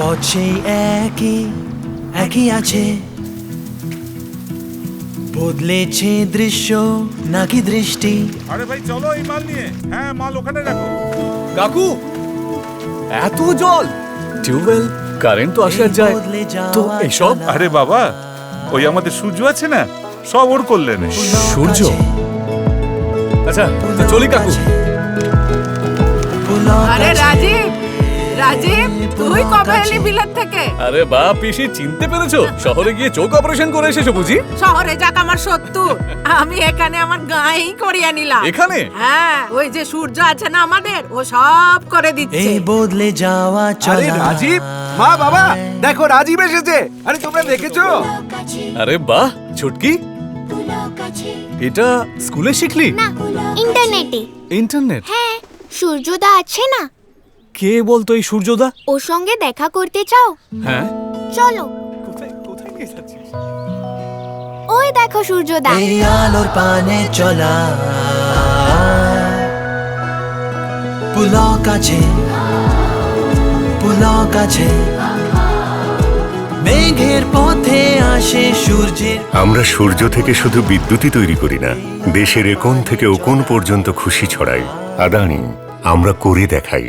পথ সেই একই একই আছে, বদলেছে দৃশ্য নাকি দৃষ্টি। আরে ভাই চলো এই মাল নিয়ে। হ্যাঁ মাল ওখানে রাখো। কাকু, এত জল! টিউবওয়েল, কারেন্ট তো আসে আর যায়, তো এসব? আরে বাবা, ওই আমাদের সূর্য আছে না, সব ওর করলেন। সূর্য? আচ্ছা, তো চলি কাকু। আরে রাজীব, রাজীব তুই কবে এলি বিলেত থেকে? আরে বা পিসি, চিনতে পেরেছো? শহরে গিয়ে চোখ অপারেশন করে এসেছো বুঝি? শহরে যাক আমার সত্তর, আমি এখানে আমার গাঁয়েই করিয়ে নিলাম। এখানে? হ্যাঁ, ওই যে সূর্য আছে না আমাদের, ও সব করে দিচ্ছে। এই বদলে যাওয়া আরে চলা। রাজীব, মা বাবা দেখো রাজীব এসেছে। আরে তোমরা দেখেছো? আরে বাহ ছুটকি, এটা স্কুলে শিখলি? না, ইন্টারনেটে। ইন্টারনেট? হ্যাঁ, সূর্যদা আছে না, কে বলতো এই সূর্যদা? ওর সঙ্গে দেখা করতে চাও? হ্যাঁ। চলো। কোথায় কোথায় নিয়ে যাচ্ছিস? ওই দেখো সূর্যদা। এই আলোর পানে চলা, পুলক আছে, পুলক আছে, মেঘের পথে আসে সূর্যের। আমরা সূর্য থেকে শুধু বিদ্যুৎই তৈরি করি না, দেশের এ কোণ থেকে ও কোণ পর্যন্ত খুশি ছড়াই। আদানি, আমরা করে দেখাই।